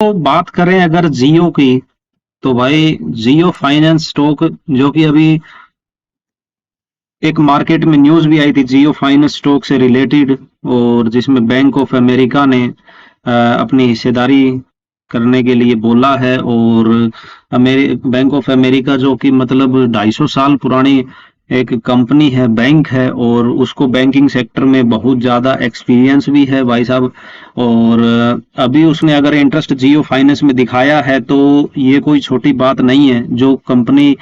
तो बात करें अगर जियो की, तो भाई जियो फाइनेंस स्टॉक जो कि अभी एक मार्केट में न्यूज भी आई थी जियो फाइनेंस स्टॉक से रिलेटेड, और जिसमें बैंक ऑफ अमेरिका ने अपनी हिस्सेदारी करने के लिए बोला है। और बैंक ऑफ अमेरिका जो कि मतलब 250 साल पुरानी एक कंपनी है, बैंक है, और उसको बैंकिंग सेक्टर में बहुत ज्यादा एक्सपीरियंस भी है भाई साहब। और अभी उसने अगर इंटरेस्ट जियो फाइनेंस में दिखाया है तो ये कोई छोटी बात नहीं है। जो कंपनी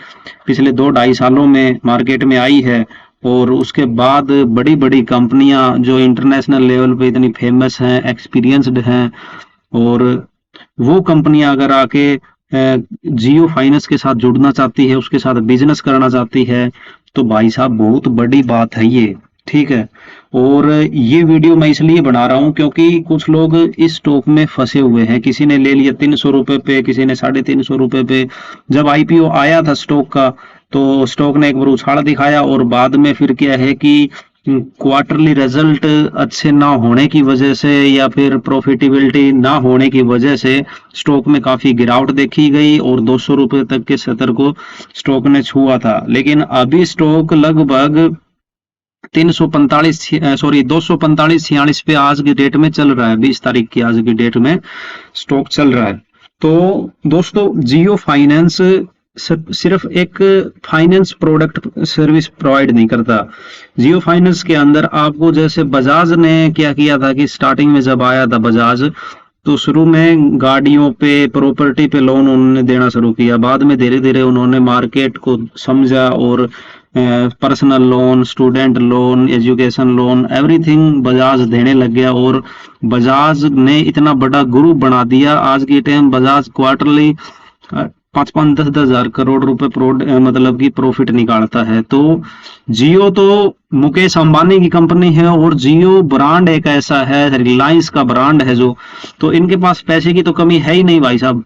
पिछले 2-2.5 सालों में मार्केट में आई है, और उसके बाद बड़ी बड़ी कंपनियां जो इंटरनेशनल लेवल पे इतनी फेमस हैं, एक्सपीरियंस्ड हैं, और वो कंपनियां अगर आके जियो फाइनेंस के साथ जुड़ना चाहती है, उसके साथ बिजनेस करना चाहती है, तो भाई साहब बहुत बड़ी बात है ये। ठीक है। और ये वीडियो मैं इसलिए बना रहा हूँ क्योंकि कुछ लोग इस स्टॉक में फंसे हुए हैं। किसी ने ले लिया 300 रुपए पे, किसी ने 350 रुपए पे। जब आईपीओ आया था स्टॉक का, तो स्टॉक ने एक बार उछाल दिखाया, और बाद में फिर क्या है कि क्वार्टरली रिजल्ट अच्छे ना होने की वजह से या फिर प्रॉफिटेबिलिटी ना होने की वजह से स्टॉक में काफी गिरावट देखी गई, और 200 रुपए तक के स्तर को स्टॉक ने छुआ था। लेकिन अभी स्टॉक लगभग 245 पे आज की डेट में चल रहा है। 20 तारीख की आज की डेट में स्टॉक चल रहा है। तो दोस्तों, जियो फाइनेंस सिर्फ एक फाइनेंस प्रोडक्ट सर्विस प्रोवाइड नहीं करता। जियो फाइनेंस के अंदर आपको, जैसे बजाज ने क्या किया था कि स्टार्टिंग में जब आया था बजाज, तो शुरू में गाड़ियों पे, प्रॉपर्टी पे लोन उन्होंने देना शुरू किया। बाद में धीरे धीरे उन्होंने मार्केट को समझा, और personal loan, student loan, education loan, everything Bajaj देने लग गया। और बजाज ने इतना बड़ा ग्रुप बना दिया। आज के टाइम बजाज क्वार्टरली 5-5, 10-10 हजार करोड़ रुपए मतलब कि प्रॉफिट निकालता है। तो जियो तो मुकेश अंबानी की कंपनी है, और जियो ब्रांड एक ऐसा है, रिलायंस का ब्रांड है जो, तो इनके पास पैसे की तो कमी है ही नहीं भाई साहब।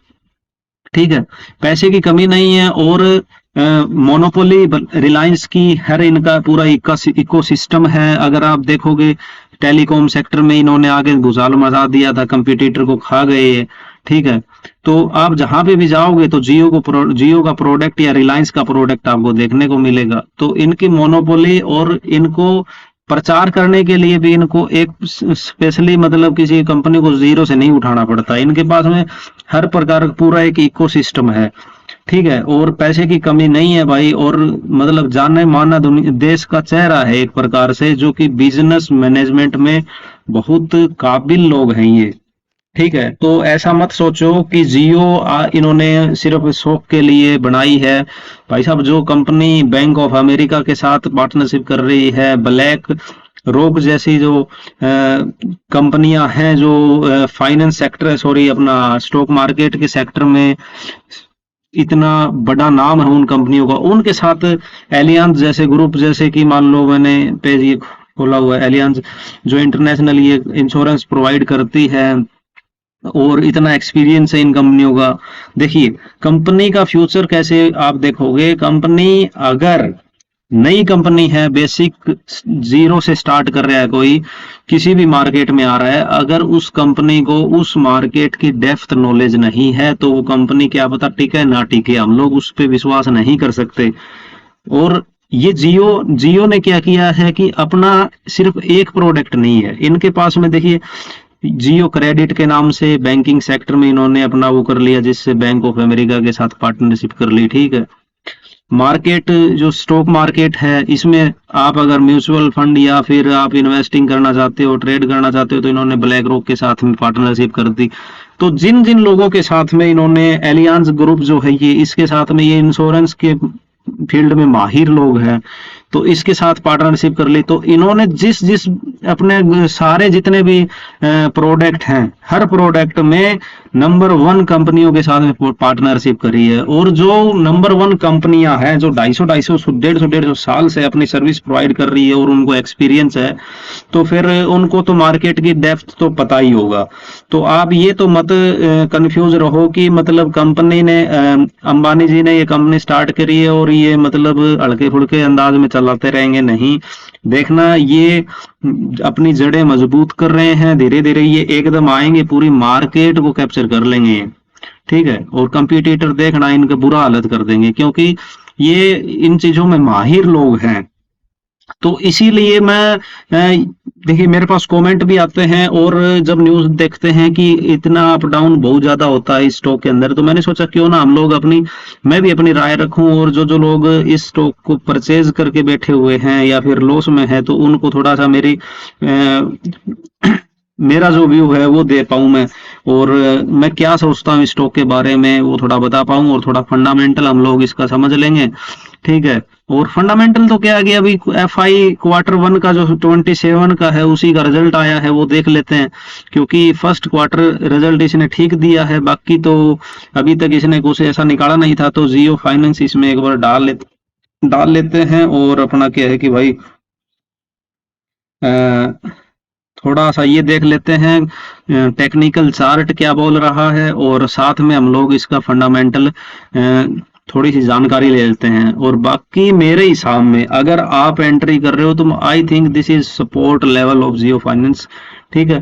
ठीक है, पैसे की कमी नहीं है। और मोनोपोली रिलायंस की, हर इनका पूरा इकोसिस्टम है। अगर आप देखोगे टेलीकॉम सेक्टर में इन्होंने आगे भूचाल मचा दिया था, कंपटीटर को खा गए। ठीक है। तो आप जहां पे भी जाओगे तो जियो का प्रोडक्ट या रिलायंस का प्रोडक्ट आपको देखने को मिलेगा। तो इनकी मोनोपोली, और इनको प्रचार करने के लिए भी इनको एक स्पेशली मतलब किसी कंपनी को जीरो से नहीं उठाना पड़ता। इनके पास में हर प्रकार का पूरा एक इकोसिस्टम है। ठीक है। और पैसे की कमी नहीं है भाई। और मतलब जाने माना देश का चेहरा है एक प्रकार से, जो कि बिजनेस मैनेजमेंट में बहुत काबिल लोग हैं ये। ठीक है। तो ऐसा मत सोचो कि जियो इन्होंने सिर्फ शौक के लिए बनाई है। भाई साहब, जो कंपनी बैंक ऑफ अमेरिका के साथ पार्टनरशिप कर रही है, ब्लैक रॉक जैसी जो कंपनियां हैं, जो फाइनेंस सेक्टर, सॉरी अपना स्टॉक मार्केट के सेक्टर में इतना बड़ा नाम है उन कंपनियों का, उनके साथ एलियांज जैसे ग्रुप, जैसे कि मान लो मैंने पेज ये खोला हुआ है, एलियांज जो इंटरनेशनल ये इंश्योरेंस प्रोवाइड करती है, और इतना एक्सपीरियंस है इन कंपनियों का। देखिए कंपनी का फ्यूचर कैसे आप देखोगे। कंपनी अगर नई कंपनी है, बेसिक जीरो से स्टार्ट कर रहा है, कोई किसी भी मार्केट में आ रहा है, अगर उस कंपनी को उस मार्केट की डेप्थ नॉलेज नहीं है, तो वो कंपनी क्या पता टिके ना टिके, हम लोग उस पर विश्वास नहीं कर सकते। और ये जियो ने क्या किया है कि अपना सिर्फ एक प्रोडक्ट नहीं है इनके पास में। देखिए जियो क्रेडिट के नाम से बैंकिंग सेक्टर में इन्होंने अपना वो कर लिया, जिससे बैंक ऑफ अमेरिका के साथ पार्टनरशिप कर ली। ठीक है। मार्केट जो स्टॉक मार्केट है, इसमें आप अगर म्यूचुअल फंड या फिर आप इन्वेस्टिंग करना चाहते हो, ट्रेड करना चाहते हो, तो इन्होंने ब्लैक रॉक के साथ में पार्टनरशिप कर दी। तो जिन जिन लोगों के साथ में इन्होंने, एलियांज ग्रुप जो है ये, इसके साथ में ये इंश्योरेंस के फील्ड में माहिर लोग हैं, तो इसके साथ पार्टनरशिप कर ली। तो इन्होंने जिस जिस अपने सारे जितने भी प्रोडक्ट हैं, हर प्रोडक्ट में नंबर 1 कंपनियों के साथ में पार्टनरशिप करी है। और जो नंबर 1 कंपनियां हैं, जो 250 साल से अपनी सर्विस प्रोवाइड कर रही है, और उनको एक्सपीरियंस है, तो फिर उनको तो मार्केट की डेप्थ तो पता ही होगा। तो आप ये तो मत कंफ्यूज रहो कि मतलब कंपनी ने, अंबानी जी ने ये कंपनी स्टार्ट करी है और ये मतलब हल्के फुल्के अंदाज में चलाते रहेंगे, नहीं। देखना ये अपनी जड़ें मजबूत कर रहे हैं, धीरे धीरे ये एकदम आएंगे, पूरी मार्केट को कैप्चर कर लेंगे ये, ठीक है। और कंपटीटर देखना इनका बुरा हालत कर देंगे, क्योंकि ये इन चीजों में माहिर लोग हैं। तो इसीलिए मैं देखिए मेरे पास कमेंट भी आते हैं, और जब न्यूज़ देखते हैं कि इतना अप डाउन बहुत ज़्यादा होता है इस स्टॉक के अंदर, तो मैंने सोचा क्यों ना हम लोग अपनी मैं भी अपनी राय रखूं, और जो जो लोग इस स्टॉक को परचेज करके बैठे हुए हैं या फिर लॉस में है, तो उनको थोड़ा सा मेरी मेरा जो व्यू है वो दे पाऊं मैं, और मैं क्या सोचता हूँ इस स्टॉक के बारे में वो थोड़ा बता पाऊं, और थोड़ा फंडामेंटल हम लोग इसका समझ लेंगे, ठीक है। और फंडामेंटल तो क्या है कि अभी एफआई क्वार्टर वन का जो 27 का है उसी का रिजल्ट आया है, वो देख लेते हैं, क्योंकि फर्स्ट क्वार्टर रिजल्ट इसने ठीक दिया है, बाकी तो अभी तक इसने कुछ ऐसा निकाला नहीं था। तो जियो फाइनेंस इसमें एक बार डाल लेते हैं, और अपना क्या है कि भाई अ, थोड़ा सा ये देख लेते हैं टेक्निकल चार्ट क्या बोल रहा है, और साथ में हम लोग इसका फंडामेंटल थोड़ी सी जानकारी ले लेते हैं। और बाकी मेरे हिसाब में अगर आप एंट्री कर रहे हो तो I think this is support level of Jio finance, ठीक है।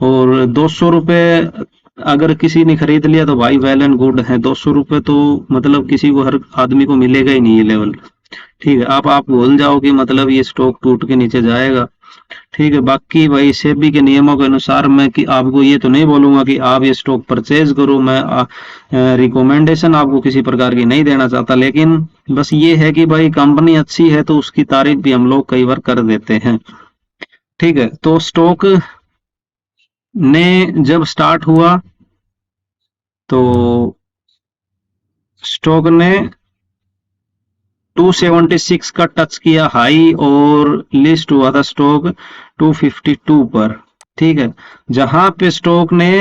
और 200 रुपये अगर किसी ने खरीद लिया तो भाई वेल एंड गुड है, 200 रुपये तो मतलब किसी को, हर आदमी को मिलेगा ही नहीं ये लेवल, ठीक है। आप भूल जाओ कि मतलब ये स्टॉक टूट के नीचे जाएगा, ठीक है। बाकी भाई सेबी के नियमों के अनुसार मैं कि आपको ये तो नहीं बोलूंगा कि आप ये स्टॉक परचेज करो, मैं रिकमेंडेशन आपको किसी प्रकार की नहीं देना चाहता, लेकिन बस ये है कि भाई कंपनी अच्छी है तो उसकी तारीफ भी हम लोग कई बार कर देते हैं, ठीक है। तो स्टॉक ने जब स्टार्ट हुआ तो स्टॉक ने 276 का टच किया हाई, और लिस्ट हुआ था स्टॉक 252 पर, ठीक है। जहां पे स्टॉक ने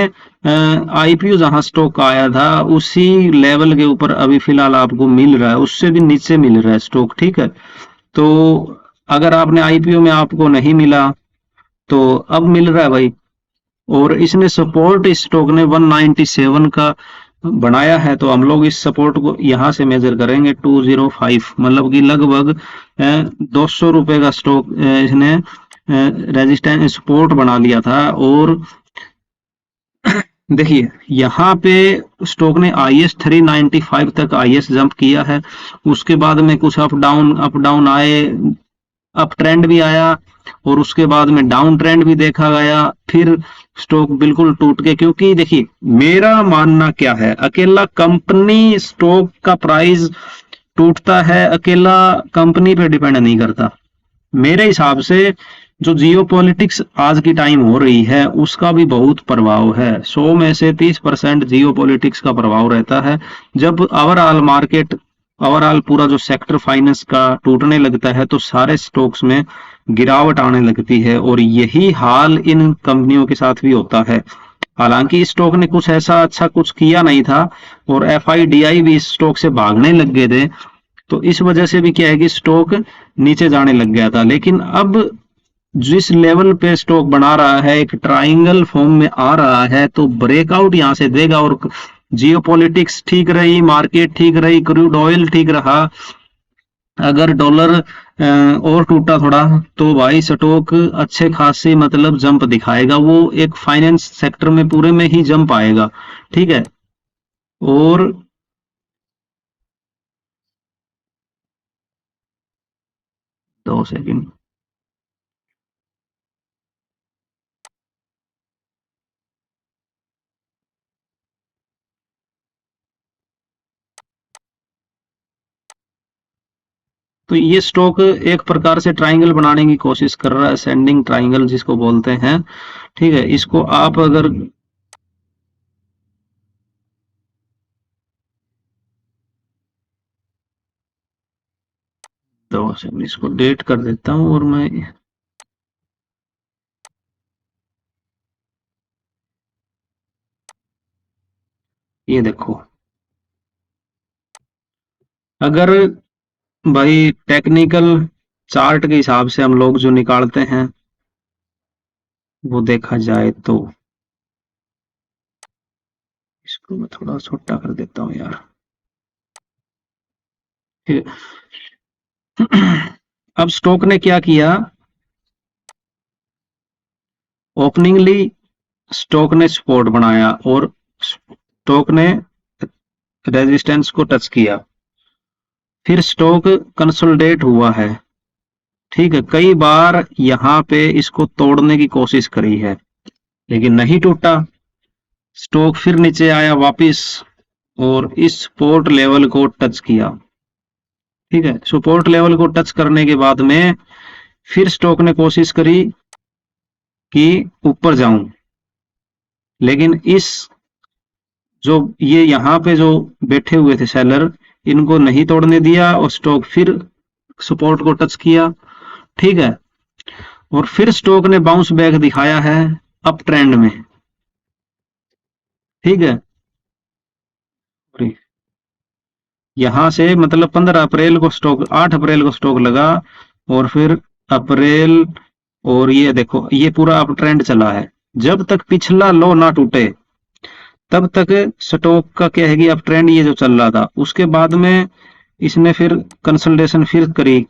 आईपीओ जहां स्टॉक का आया था उसी लेवल के ऊपर अभी फिलहाल आपको मिल रहा है, उससे भी नीचे मिल रहा है स्टॉक, ठीक है। तो अगर आपने आईपीओ में आपको नहीं मिला तो अब मिल रहा है भाई, और इसने सपोर्ट इस स्टॉक ने 197 का बनाया है, तो हम लोग इस सपोर्ट को यहां से मेजर करेंगे 205, मतलब कि लगभग 200 रुपए का स्टॉक इसने रेजिस्टेंस सपोर्ट बना लिया था। और देखिए यहाँ पे स्टॉक ने आईएस 395 तक आईएस जंप किया है, उसके बाद में कुछ अप डाउन आए, अप ट्रेंड भी आया, और उसके बाद में डाउन ट्रेंड भी देखा गया, फिर स्टॉक बिल्कुल टूट के, क्योंकि देखिए मेरा मानना क्या है, अकेला कंपनी स्टॉक का प्राइस टूटता है, अकेला कंपनी पे डिपेंड नहीं करता। मेरे हिसाब से जो जियो पॉलिटिक्स आज की टाइम हो रही है उसका भी बहुत प्रभाव है, 100 में से 30% जियो पॉलिटिक्स का प्रभाव रहता है। जब ओवरऑल मार्केट, ओवरऑल पूरा जो सेक्टर फाइनेंस का टूटने लगता है तो सारे स्टॉक्स में गिरावट आने लगती है, और यही हाल इन कंपनियों के साथ भी होता है। हालांकि इस स्टॉक ने कुछ ऐसा अच्छा कुछ किया नहीं था, और एफआईडीआई भी इस स्टॉक से भागने लग गए थे, तो इस वजह से भी क्या है कि स्टॉक नीचे जाने लग गया था। लेकिन अब जिस लेवल पे स्टॉक बना रहा है, एक ट्राइंगल फॉर्म में आ रहा है, तो ब्रेकआउट यहां से देगा, और जियोपॉलिटिक्स ठीक रही, मार्केट ठीक रही, क्रूड ऑयल ठीक रहा, अगर डॉलर और टूटा थोड़ा तो भाई स्टॉक अच्छे खासे मतलब जंप दिखाएगा, वो एक फाइनेंस सेक्टर में पूरे में ही जंप आएगा, ठीक है। और 2 सेकंड, तो ये स्टॉक एक प्रकार से ट्राइंगल बनाने की कोशिश कर रहा है, सेंडिंग ट्राइंगल जिसको बोलते हैं, ठीक है। इसको आप अगर 2 सेकंड इसको डेट कर देता हूँ, और मैं ये देखो, अगर भाई टेक्निकल चार्ट के हिसाब से हम लोग जो निकालते हैं वो देखा जाए तो, इसको मैं थोड़ा छोटा कर देता हूँ यार, ठीक है। अब स्टॉक ने क्या किया, ओपनिंगली स्टॉक ने सपोर्ट बनाया और स्टॉक ने रेजिस्टेंस को टच किया, फिर स्टॉक कंसोलिडेट हुआ है, ठीक है। कई बार यहां पे इसको तोड़ने की कोशिश करी है लेकिन नहीं टूटा, स्टॉक फिर नीचे आया वापस और इस सपोर्ट लेवल को टच किया, ठीक है। सपोर्ट लेवल को टच करने के बाद में फिर स्टॉक ने कोशिश करी कि ऊपर जाऊं, लेकिन इस जो ये यहां पे जो बैठे हुए थे सेलर, इनको नहीं तोड़ने दिया और स्टॉक फिर सपोर्ट को टच किया, ठीक है। और फिर स्टॉक ने बाउंस बैक दिखाया है अप ट्रेंड में, ठीक है। यहां से मतलब 15 अप्रैल को स्टॉक, 8 अप्रैल को स्टॉक लगा और फिर अप्रैल, और ये देखो ये पूरा अप ट्रेंड चला है। जब तक पिछला लो ना टूटे तब तक स्टॉक का क्या है कि अप ट्रेंड ये जो चल रहा था। उसके बाद में इसने फिर कंसोलिडेशन फिर करी,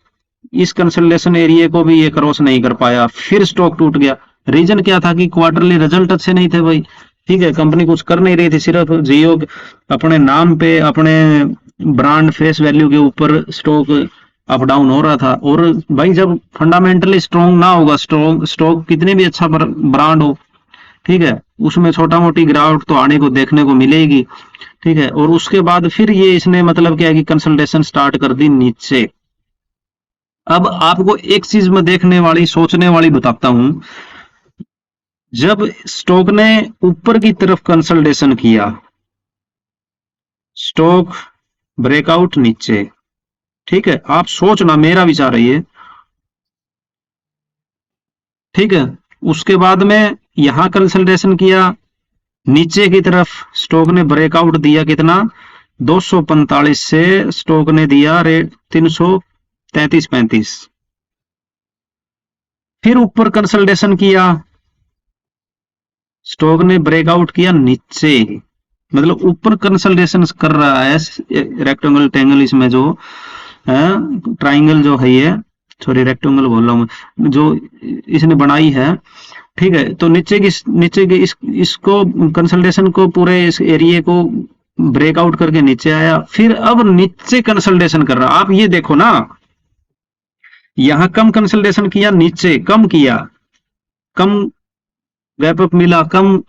इस कंसोलिडेशन एरिया को भी ये क्रॉस नहीं कर पाया, फिर स्टॉक टूट गया। रीजन क्या था कि क्वार्टरली रिजल्ट अच्छे नहीं थे भाई, ठीक है। कंपनी कुछ कर नहीं रही थी, सिर्फ जियो अपने नाम पे, अपने ब्रांड फेस वैल्यू के ऊपर स्टॉक अप डाउन हो रहा था। और भाई जब फंडामेंटली स्ट्रॉन्ग ना होगा स्टॉक कितने भी अच्छा ब्रांड हो, ठीक है, उसमें छोटा मोटी गिरावट तो आने को देखने को मिलेगी, ठीक है। और उसके बाद फिर ये इसने मतलब क्या है कि कंसल्टेशन स्टार्ट कर दी नीचे। अब आपको एक चीज में देखने वाली, सोचने वाली बताता हूं, जब स्टॉक ने ऊपर की तरफ कंसल्टेशन किया, स्टॉक ब्रेकआउट नीचे, ठीक है। आप सोचना, मेरा विचार है ये, ठीक है। उसके बाद में यहां कंसल्टेशन किया, नीचे की तरफ स्टॉक ने ब्रेकआउट दिया, कितना 245 से स्टॉक ने दिया रेट 333-35, फिर ऊपर कंसल्टेशन किया, स्टॉक ने ब्रेकआउट किया नीचे, मतलब ऊपर कंसल्टेशन कर रहा है रेक्टेंगल टेंगल, इसमें जो ट्राइंगल जो है ये, सॉरी रेक्टेंगल बोल रहा हूं, जो इसने बनाई है, ठीक है। तो नीचे की इसको कंसल्टेशन को, पूरे इस एरिया को ब्रेकआउट करके नीचे आया, फिर अब नीचे कंसल्टेशन कर रहा। आप ये देखो ना, यहां कम कंसल्टेशन किया, नीचे कम किया, कम गैप अप मिला, कम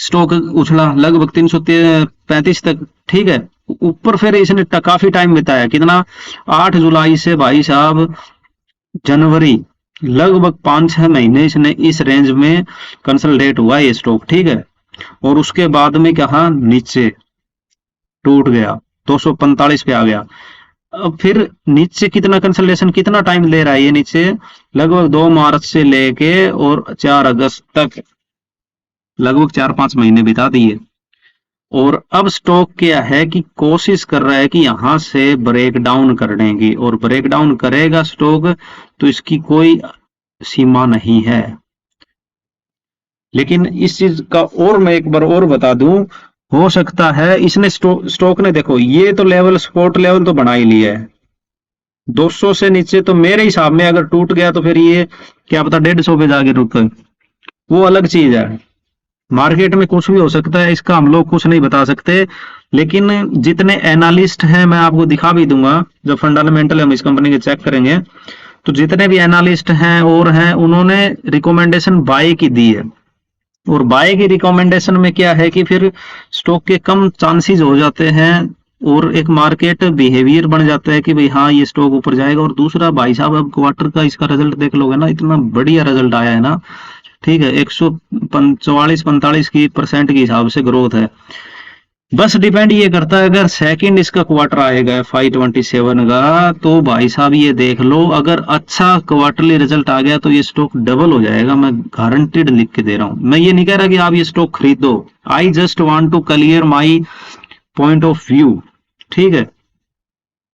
स्टॉक उछला लगभग 335 तक, ठीक है। ऊपर फिर इसने काफी टाइम बिताया, कितना 8 जुलाई से भाई साहब जनवरी, लगभग 5-6 महीने इसने इस रेंज में कंसल्टेट हुआ ये स्टॉक, ठीक है। और उसके बाद में कहा नीचे टूट गया, 245 पे आ गया। अब फिर नीचे कितना कंसल्टेशन, कितना टाइम ले रहा है ये नीचे, लगभग 2 मार्च से लेके और 4 अगस्त तक, लगभग 4-5 महीने बिता दिए। और अब स्टॉक क्या है कि कोशिश कर रहा है कि यहां से ब्रेक डाउन करने की, और ब्रेक डाउन करेगा स्टॉक तो इसकी कोई सीमा नहीं है। लेकिन इस चीज का और मैं एक बार और बता दूं, हो सकता है इसने स्टॉक ने, देखो ये तो लेवल, सपोर्ट लेवल तो बना ही लिया है 200 से नीचे, तो मेरे हिसाब में अगर टूट गया तो फिर ये क्या पता 150 पे जाके रुके, वो अलग चीज है। मार्केट में कुछ भी हो सकता है, इसका हम लोग कुछ नहीं बता सकते। लेकिन जितने एनालिस्ट हैं, मैं आपको दिखा भी दूंगा, जब फंडामेंटल हम इस कंपनी के चेक करेंगे तो जितने भी एनालिस्ट हैं और हैं, उन्होंने रिकमेंडेशन बाय की दी है। और बाय की रिकमेंडेशन में क्या है कि फिर स्टॉक के कम चांसेस हो जाते हैं और एक मार्केट बिहेवियर बन जाता है कि भाई हाँ ये स्टॉक ऊपर जाएगा। और दूसरा भाई साहब, अब क्वार्टर का इसका रिजल्ट देख लोगे ना, इतना बढ़िया रिजल्ट आया है ना, ठीक है। 144-45 की % के हिसाब से ग्रोथ है। बस डिपेंड ये करता है, अगर सेकंड इसका क्वार्टर आएगा 527 का, तो भाई साहब ये देख लो, अगर अच्छा क्वार्टरली रिजल्ट आ गया तो ये स्टॉक डबल हो जाएगा, मैं गारंटीड लिख के दे रहा हूं। मैं ये नहीं कह रहा कि आप ये स्टॉक खरीदो, I just want to clear my point of view, ठीक है।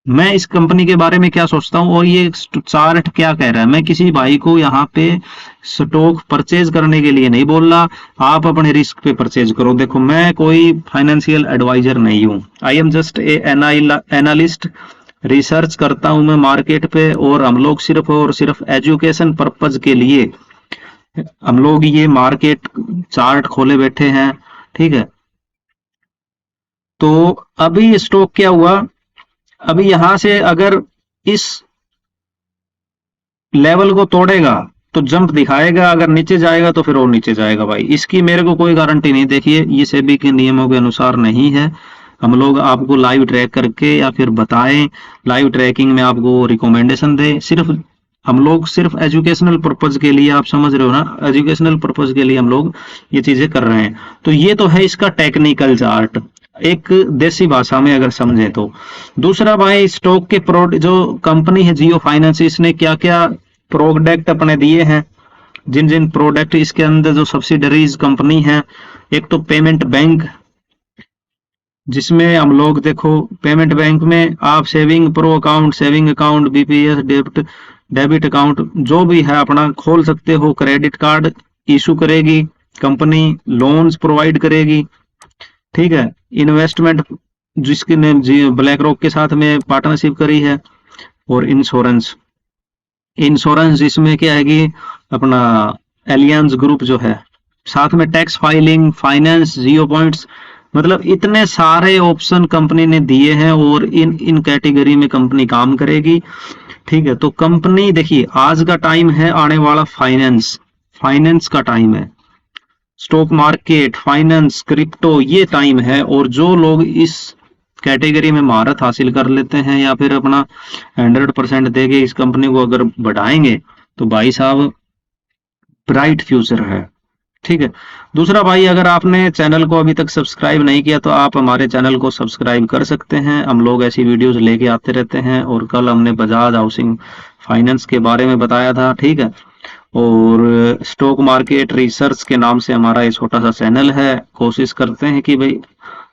मैं इस कंपनी के बारे में क्या सोचता हूं और ये चार्ट क्या कह रहा है। मैं किसी भाई को यहाँ पे स्टॉक परचेज करने के लिए नहीं बोल रहा, आप अपने रिस्क पे परचेज करो। देखो मैं कोई फाइनेंशियल एडवाइजर नहीं हूं, I am just a analyst research करता हूं मैं मार्केट पे, और हम लोग सिर्फ और सिर्फ एजुकेशन पर्पज के लिए हम लोग ये मार्केट चार्ट खोले बैठे हैं। ठीक है, तो अभी स्टॉक क्या हुआ, अभी यहां से अगर इस लेवल को तोड़ेगा तो जंप दिखाएगा, अगर नीचे जाएगा तो फिर और नीचे जाएगा भाई, इसकी मेरे को कोई गारंटी नहीं। देखिए ये सेबी के नियमों के अनुसार नहीं है, हम लोग आपको लाइव ट्रैक करके या फिर बताएं, लाइव ट्रैकिंग में आपको रिकमेंडेशन दे, सिर्फ हम लोग सिर्फ एजुकेशनल पर्पज के लिए, आप समझ रहे हो ना, एजुकेशनल पर्पज के लिए हम लोग ये चीजें कर रहे हैं। तो ये तो है इसका टेक्निकल चार्ट, एक देसी भाषा में अगर समझे तो। दूसरा भाई स्टॉक के जो कंपनी है जियो फाइनेंस, इसने क्या क्या प्रोडक्ट अपने दिए हैं, जिन जिन प्रोडक्ट इसके अंदर जो सब्सिडरीज कंपनी है, एक तो पेमेंट बैंक, जिसमें हम लोग देखो पेमेंट बैंक में आप saving pro account, saving account, BPS, debit debit account जो भी है अपना खोल सकते हो। क्रेडिट कार्ड इशू करेगी कंपनी, लोन्स प्रोवाइड करेगी। ठीक है, इन्वेस्टमेंट जिसकी ने ब्लैक रॉक के साथ में पार्टनरशिप करी है, और इंश्योरेंस, इंश्योरेंस इसमें क्या है कि अपना एलियंस ग्रुप जो है, साथ में टैक्स फाइलिंग, फाइनेंस, जियो पॉइंट्स, मतलब इतने सारे ऑप्शन कंपनी ने दिए हैं, और इन इन कैटेगरी में कंपनी काम करेगी। ठीक है, तो कंपनी देखिए आज का टाइम है आने वाला फाइनेंस, फाइनेंस का टाइम है, स्टॉक मार्केट, फाइनेंस, क्रिप्टो, ये टाइम है। और जो लोग इस कैटेगरी में महारत हासिल कर लेते हैं या फिर अपना 100% देके इस कंपनी को अगर बढ़ाएंगे तो भाई साहब ब्राइट फ्यूचर है। ठीक है, दूसरा भाई अगर आपने चैनल को अभी तक सब्सक्राइब नहीं किया तो आप हमारे चैनल को सब्सक्राइब कर सकते हैं, हम लोग ऐसी वीडियोस लेके आते रहते हैं। और कल हमने बजाज हाउसिंग फाइनेंस के बारे में बताया था। ठीक है, और स्टॉक मार्केट रिसर्च के नाम से हमारा ये छोटा सा चैनल है। कोशिश करते हैं कि भाई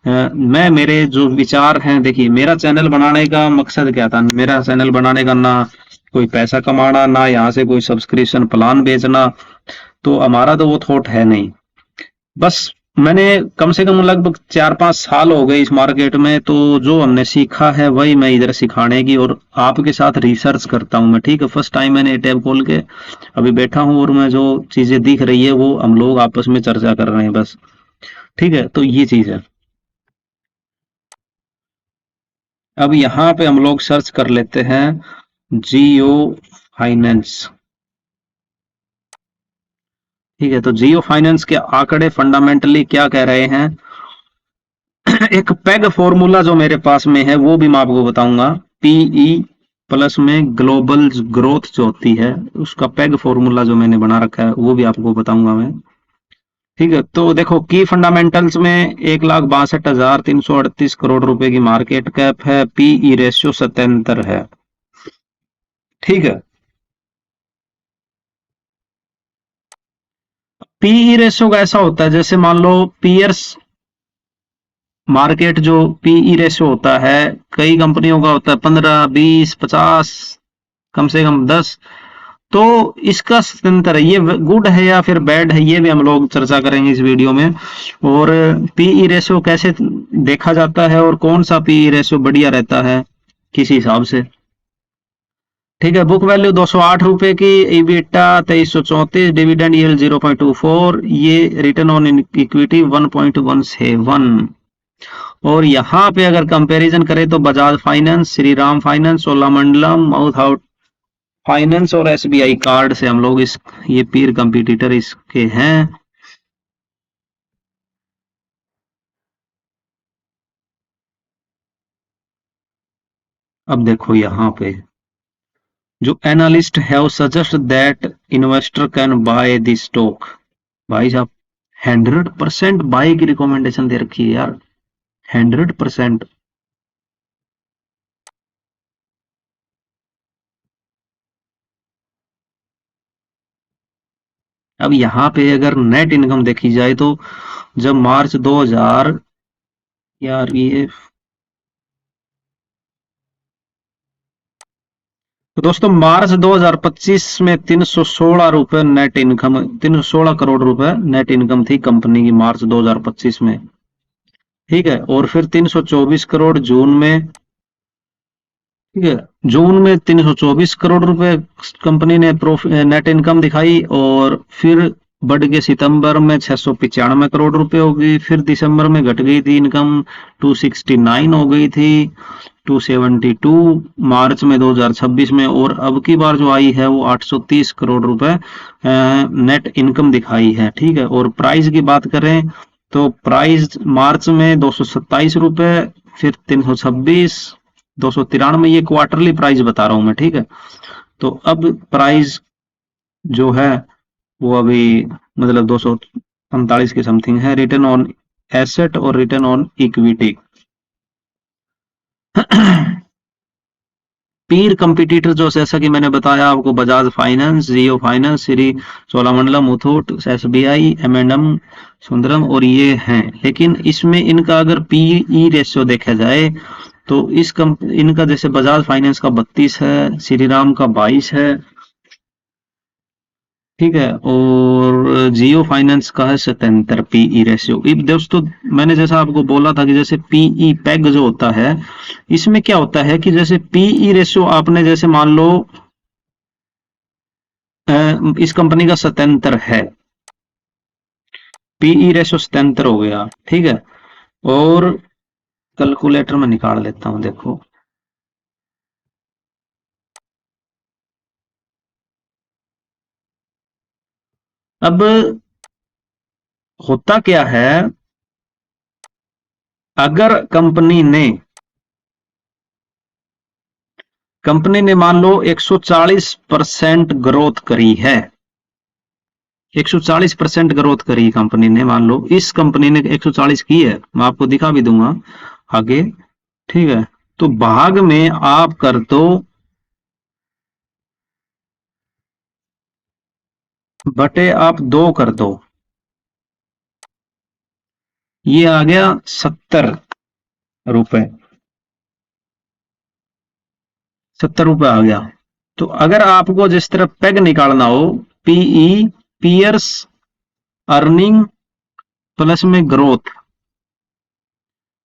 मैं, मेरे जो विचार हैं, देखिए मेरा चैनल बनाने का मकसद क्या था, मेरा चैनल बनाने का ना कोई पैसा कमाना, ना यहाँ से कोई सब्सक्रिप्शन प्लान बेचना, तो हमारा तो वो थॉट है नहीं। बस मैंने कम से कम लगभग 4-5 साल हो गए इस मार्केट में, तो जो हमने सीखा है वही मैं इधर सिखाने की और आपके साथ रिसर्च करता हूं मैं। ठीक है, फर्स्ट टाइम मैंने टैब खोल के अभी बैठा हूं, और मैं जो चीजें दिख रही है वो हम लोग आपस में चर्चा कर रहे हैं बस। ठीक है, तो ये चीज है। अब यहाँ पे हम लोग सर्च कर लेते हैं जियो फाइनेंस। ठीक है, तो जियो फाइनेंस के आंकड़े फंडामेंटली क्या कह रहे हैं, एक पैग फॉर्मूला जो मेरे पास में है वो भी मैं आपको बताऊंगा। पीई प्लस में ग्लोबल ग्रोथ जो होती है उसका पैग फॉर्मूला जो मैंने बना रखा है वो भी आपको बताऊंगा मैं। ठीक है, तो देखो की फंडामेंटल्स में 1,62,338 करोड़ रुपए की मार्केट कैप है, पीई रेशियो 77 है। ठीक है, पीई रेशियो का ऐसा होता है जैसे मान लो पियर्स मार्केट जो पीई रेशियो होता है, कई कंपनियों का होता है 15, 20, 50, कम से कम 10। तो इसका स्वतंत्र है, ये गुड है या फिर बैड है, ये भी हम लोग चर्चा करेंगे इस वीडियो में। और पीई रेशियो कैसे देखा जाता है और कौन सा पीई रेशियो बढ़िया रहता है किसी हिसाब से। ठीक है, बुक वैल्यू 208 रुपए की, इबिटा 2334, डिविडेंड यील्ड 0.24, ये रिटर्न ऑन इक्विटी 1.17। और यहाँ पे अगर कंपैरिजन करें तो बजाज फाइनेंस, श्री राम फाइनेंस, चोलामंडलम, माउथ हाउट फाइनेंस और एसबीआई कार्ड से हम लोग इस ये पीर कंपटीटर इसके हैं। अब देखो यहाँ पे जो एनालिस्ट है वो suggest that investor can by the stock. भाई साहब 100% बाय की रिकमेंडेशन दे रखी है यार, 100%। अब यहाँ पे अगर नेट इनकम देखी जाए तो जब मार्च 2000, यार ये तो दोस्तों मार्च 2025 में 316 रुपए नेट इनकम, 316 करोड़ रुपए नेट इनकम थी कंपनी की मार्च 2025 में। ठीक है, और फिर 324 करोड़ जून में, ठीक है। जून में 324 करोड़ रुपए कंपनी ने नेट इनकम दिखाई, और फिर बढ़ के सितंबर में 695 करोड़ रुपए हो गई, फिर दिसंबर में घट गई थी इनकम, 269 हो गई थी, 272 मार्च में 2026 में, और अब की बार जो आई है वो 830 करोड़ रुपए नेट इनकम दिखाई है। ठीक है। और प्राइस की बात करें तो प्राइस मार्च में 227 रुपए, फिर 326, 293, ये क्वार्टरली प्राइस बता रहा हूं मैं। ठीक है। तो अब प्राइस जो है वो अभी मतलब 245 के समथिंग है। रिटर्न ऑन एसेट और return on equity Pir competitor जो, जैसा कि मैंने बताया आपको, बजाज फाइनेंस, जियो फाइनेंस, श्री चोलामंडलम, मुथूट, एसबीआई, एम&एम, सुंदरम, और ये हैं। लेकिन इसमें इनका अगर पीई रेशियो देखा जाए तो इनका जैसे बजाज फाइनेंस का 32 है, श्रीराम का 22 है। ठीक है। और जियो फाइनेंस का है 77 पीई रेशियो। दोस्तों, मैंने जैसा आपको बोला था कि जैसे पीई पैग जो होता है, इसमें क्या होता है कि जैसे पीई रेशियो आपने जैसे मान लो इस कंपनी का 77 है, पीई रेशियो 77 हो गया। ठीक है। और कैलकुलेटर में निकाल लेता हूं, देखो। अब होता क्या है, अगर कंपनी ने मान लो 140% ग्रोथ करी है, 140% ग्रोथ करी कंपनी ने, मान लो इस कंपनी ने 140 की है, मैं आपको दिखा भी दूंगा आगे। ठीक है। तो भाग में आप कर दो, बटे आप 2 कर दो, ये आ गया 70 रुपए, 70 रुपए आ गया। तो अगर आपको जिस तरह पेग निकालना हो, पीई, पीयर्स अर्निंग प्लस में ग्रोथ,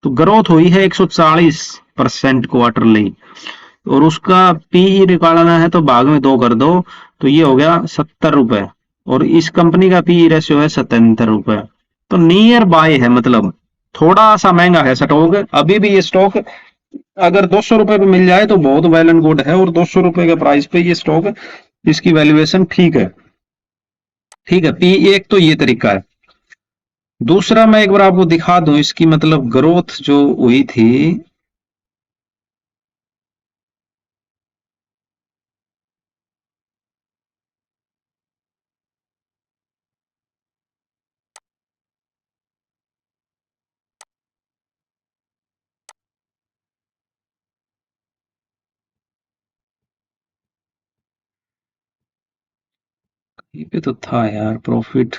तो ग्रोथ हुई है 140% क्वार्टरली, और उसका पीई निकालना है तो भाग में 2 कर दो, तो ये हो गया 70 रुपए। और इस कंपनी का पीई रेशियो है 77 रुपए। तो नियर बाय है, मतलब थोड़ा सा महंगा है स्टॉक अभी भी। ये स्टॉक अगर 200 रुपए पे मिल जाए तो बहुत वेल एंड गुड है, और 200 रुपए के प्राइस पे ये स्टॉक, इसकी वैल्यूएशन ठीक है। ठीक है। पी एक तो ये तरीका है। दूसरा मैं एक बार आपको दिखा दूं इसकी मतलब ग्रोथ जो हुई थी। ये पे तो था यार प्रॉफिट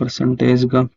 परसेंटेज का।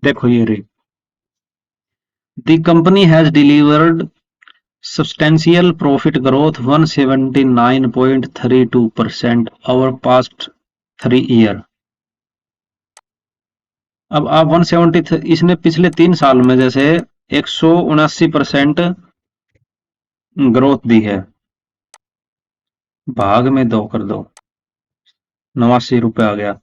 देखो ये रही, the company has delivered substantial profit growth 179.32% over past 3 year। अब आप 170, इसने पिछले 3 साल में जैसे 179% ग्रोथ दी है, भाग में 2 कर दो, ₹89 आ गया।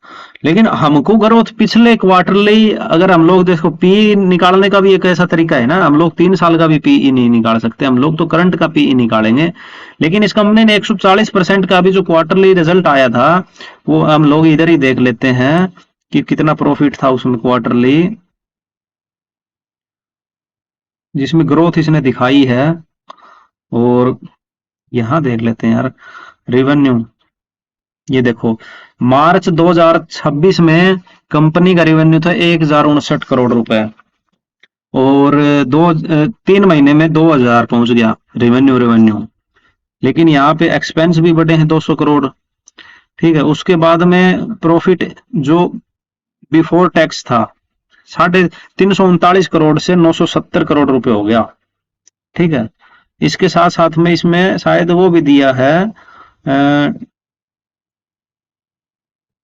लेकिन हमको ग्रोथ पिछले क्वार्टरली, अगर हम लोग देखो पी निकालने का भी एक ऐसा तरीका है ना, हम लोग 3 साल का भी पीई नहीं निकाल सकते, हम लोग तो करंट का पीई निकालेंगे। लेकिन इस कंपनी ने 140% का अभी जो क्वार्टरली रिजल्ट आया था, वो हम लोग इधर ही देख लेते हैं कि कितना प्रॉफिट था उसमें क्वार्टरली, जिसमें ग्रोथ इसने दिखाई है। और यहां देख लेते हैं यार रेवेन्यू। ये देखो मार्च 2026 में कंपनी का रेवेन्यू था 1059 करोड़ रुपए, और 3 महीने में 2000 पहुंच गया रेवेन्यू। लेकिन यहाँ पे एक्सपेंस भी बढ़े हैं 200 करोड़। ठीक है, उसके बाद में प्रॉफिट जो बिफोर टैक्स था 339 करोड़ से 970 करोड़ रुपए हो गया। ठीक है, इसके साथ साथ में इसमें शायद वो भी दिया है,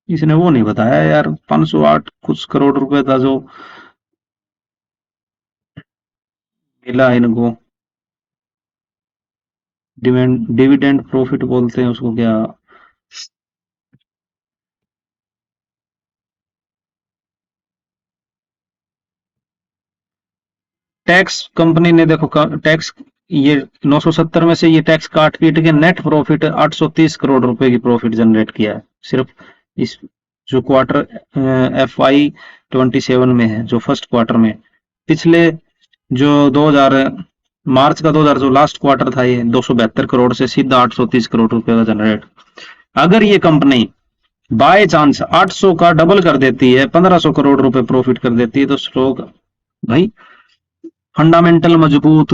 इसने वो नहीं बताया यार, 508 कुछ करोड़ रुपए था जो मिला इनको। डिविडेंड प्रॉफिट बोलते हैं उसको क्या। टैक्स कंपनी ने देखो टैक्स, ये 970 में से ये टैक्स काट पीट के नेट प्रॉफिट 830 करोड़ रुपए की प्रॉफिट जनरेट किया है सिर्फ इस जो क्वार्टर FY 27 में है, जो फर्स्ट क्वार्टर में। पिछले जो 2000 मार्च का 2000 जो लास्ट क्वार्टर था, ये 272 करोड़ से सीधा 830 करोड़ रुपए का जनरेट। अगर ये कंपनी बाय चांस 800 का डबल कर देती है, 1500 करोड़ रुपए प्रॉफिट कर देती है, तो स्टॉक भाई फंडामेंटल मजबूत,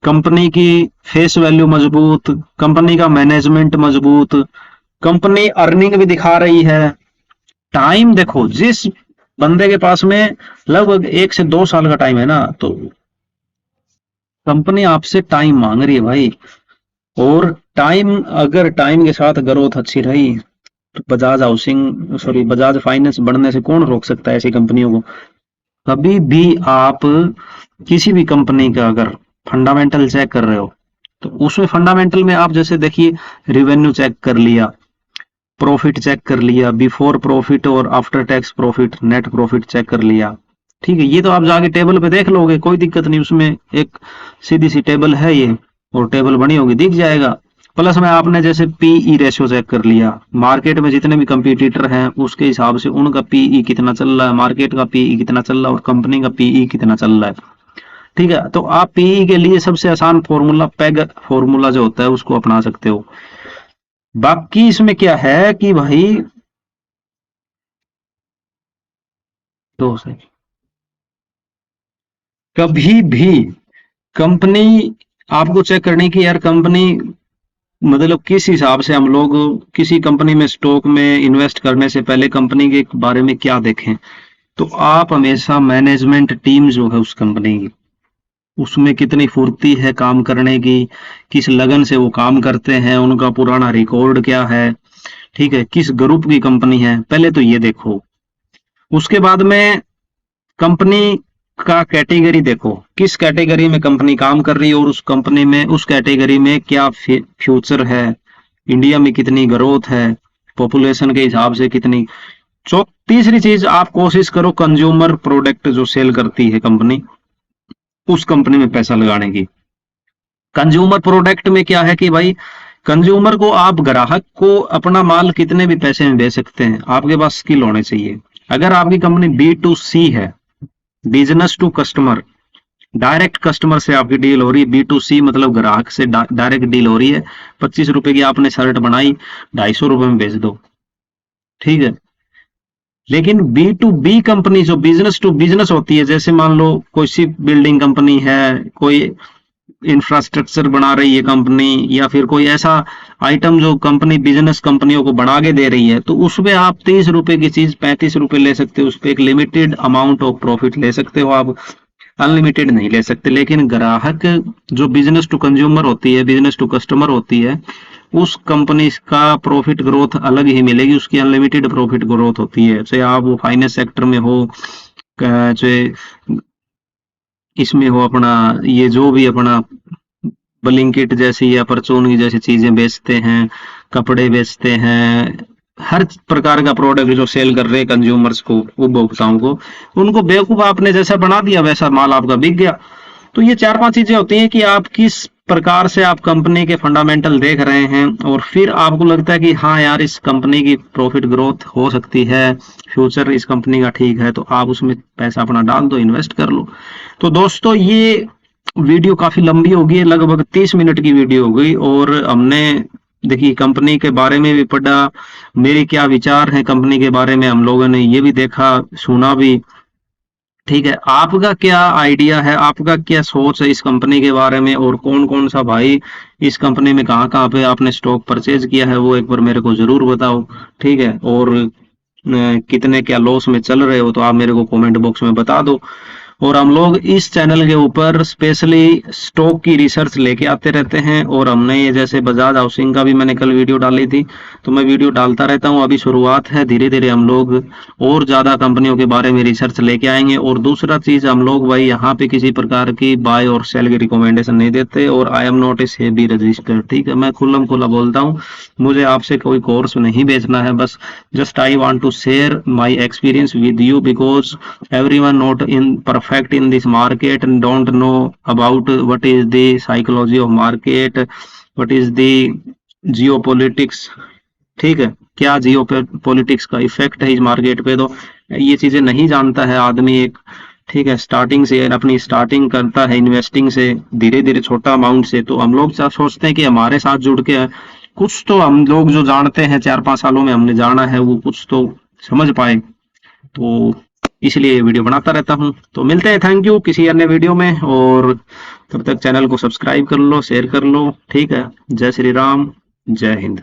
कंपनी की फेस वैल्यू मजबूत, कंपनी का मैनेजमेंट मजबूत, कंपनी अर्निंग भी दिखा रही है। टाइम देखो, जिस बंदे के पास में लगभग 1 से 2 साल का टाइम है ना, तो कंपनी आपसे टाइम मांग रही है भाई। और टाइम, अगर टाइम के साथ ग्रोथ अच्छी रही तो बजाज फाइनेंस बढ़ने से कौन रोक सकता है ऐसी कंपनियों को। कभी भी आप किसी भी कंपनी का अगर फंडामेंटल चेक कर रहे हो, तो उसमें फंडामेंटल में आप जैसे देखिए, रेवेन्यू चेक कर लिया, प्रॉफिट चेक कर लिया, बिफोर प्रॉफिट और after tax profit, net profit check कर लिया। ठीक है, ये तो आप जाके टेबल पे देख लोगे, कोई दिक्कत नहीं, उसमें एक सीधी सी टेबल है ये, और टेबल बनी होगी दिख जाएगा। प्लस में आपने जैसे पीई रेशियो चेक कर लिया, मार्केट में जितने भी कंपटीटर हैं उसके हिसाब से उनका पीई कितना चल रहा है, मार्केट का पीई कितना चल रहा है, और कंपनी का पीई कितना चल रहा है। ठीक है, तो आप पीई के लिए सबसे आसान फॉर्मूला पैग फॉर्मूला जो होता है उसको अपना सकते हो। बाकी इसमें क्या है कि भाई, दो से कभी भी कंपनी आपको चेक करनी कि यार कंपनी, मतलब किस हिसाब से हम लोग किसी कंपनी में स्टॉक में इन्वेस्ट करने से पहले कंपनी के बारे में क्या देखें। तो आप हमेशा मैनेजमेंट टीम जो है उस कंपनी की, उसमें कितनी फुर्ती है काम करने की, किस लगन से वो काम करते हैं, उनका पुराना रिकॉर्ड क्या है। ठीक है, किस ग्रुप की कंपनी है, पहले तो ये देखो। उसके बाद में कंपनी का कैटेगरी देखो, किस कैटेगरी में कंपनी काम कर रही है, और उस कंपनी में उस कैटेगरी में क्या फ्यूचर है, इंडिया में कितनी ग्रोथ है, पॉपुलेशन के हिसाब से कितनी। तीसरी चीज, आप कोशिश करो कंज्यूमर प्रोडक्ट जो सेल करती है कंपनी, उस कंपनी में पैसा लगाने की। कंज्यूमर प्रोडक्ट में क्या है कि भाई, कंज्यूमर को आप ग्राहक को अपना माल कितने भी पैसे में बेच सकते हैं, आपके पास स्किल होने चाहिए। अगर आपकी कंपनी B2C है, business to customer, direct customer से आपकी डील हो रही है, B2C मतलब ग्राहक से डायरेक्ट डील हो रही है, 25 रुपए की आपने शर्ट बनाई, 250 रुपए में बेच दो। ठीक है, लेकिन B2B कंपनी जो बिजनेस टू बिजनेस होती है, जैसे मान लो कोई शिप बिल्डिंग कंपनी है, कोई इंफ्रास्ट्रक्चर बना रही है कंपनी, या फिर कोई ऐसा आइटम जो कंपनी बिजनेस कंपनियों को बना के दे रही है, तो उसमें आप 30 रुपए की चीज 35 रुपए ले सकते हो, उस पर एक लिमिटेड अमाउंट ऑफ प्रॉफिट ले सकते हो आप, अनलिमिटेड नहीं ले सकते। लेकिन ग्राहक जो बिजनेस टू कंज्यूमर होती है, बिजनेस टू कस्टमर होती है, उस कंपनी का प्रॉफिट ग्रोथ अलग ही मिलेगी, उसकी अनलिमिटेड प्रॉफिट ग्रोथ होती है, चाहे आप वो फाइनेंस सेक्टर में हो, चाहे इसमें हो, अपना ये जो भी अपना ब्लिंकिट जैसी या परचून की जैसी चीजें बेचते हैं, कपड़े बेचते हैं, हर प्रकार का प्रोडक्ट जो सेल कर रहे हैं कंज्यूमर्स को, उपभोक्ताओं को, उनको बेवकूफ आपने जैसा बना दिया वैसा माल आपका बिक गया। तो ये 4-5 चीजें होती हैं कि आप किस प्रकार से आप कंपनी के फंडामेंटल देख रहे हैं और फिर आपको लगता है कि हाँ यार इस कंपनी की प्रॉफिट ग्रोथ हो सकती है, फ्यूचर इस कंपनी का ठीक है, तो आप उसमें पैसा अपना डाल दो, इन्वेस्ट कर लो। तो दोस्तों ये वीडियो काफी लंबी हो गई है, लगभग 30 मिनट की वीडियो हो गई, और हमने देखिए कंपनी के बारे में भी पढ़ा, मेरे क्या विचार हैं कंपनी के बारे में, हम लोगों ने ये भी देखा सुना भी। ठीक है, आपका क्या आइडिया है, आपका क्या सोच है इस कंपनी के बारे में, और कौन कौन सा भाई इस कंपनी में कहाँ कहाँ पे आपने स्टॉक परचेज किया है वो एक बार मेरे को जरूर बताओ। ठीक है, और कितने क्या लॉस में चल रहे हो तो आप मेरे को कमेंट बॉक्स में बता दो। और हम लोग इस चैनल के ऊपर स्पेशली स्टॉक की रिसर्च लेके आते रहते हैं, और हमने ये जैसे बजाज हाउसिंग का भी मैंने कल वीडियो डाली थी, तो मैं वीडियो डालता रहता हूँ। अभी शुरुआत है, धीरे धीरे हम लोग और ज्यादा कंपनियों के बारे में रिसर्च लेके आएंगे। और दूसरा चीज, हम लोग भाई यहाँ पे किसी प्रकार की बाय और सेल की रिकमेंडेशन नहीं देते, और I am not a SEBI registered. ठीक है, मैं खुल्लम खुल्ला बोलता हूँ, मुझे आपसे कोई कोर्स नहीं बेचना है, बस just I want to share my experience with you, because everyone not in perfect in this market and don't know about what is the psychology of market, what is the geopolitics। ठीक है, क्या जियो politics का effect है इस market पे, तो ये चीजें नहीं जानता है आदमी एक। ठीक है, स्टार्टिंग से अपनी स्टार्टिंग करता है इन्वेस्टिंग से, धीरे धीरे छोटा अमाउंट से, तो हम लोग सोचते हैं कि हमारे साथ जुड़ के कुछ तो हम लोग जो जानते हैं 4-5 सालों में हमने जाना है वो कुछ तो समझ पाए, तो इसलिए वीडियो बनाता रहता हूँ। तो मिलते हैं, थैंक यू, किसी अन्य वीडियो में, और तब तक चैनल को सब्सक्राइब कर लो, शेयर कर लो। ठीक है, जय श्री राम, जय हिंद।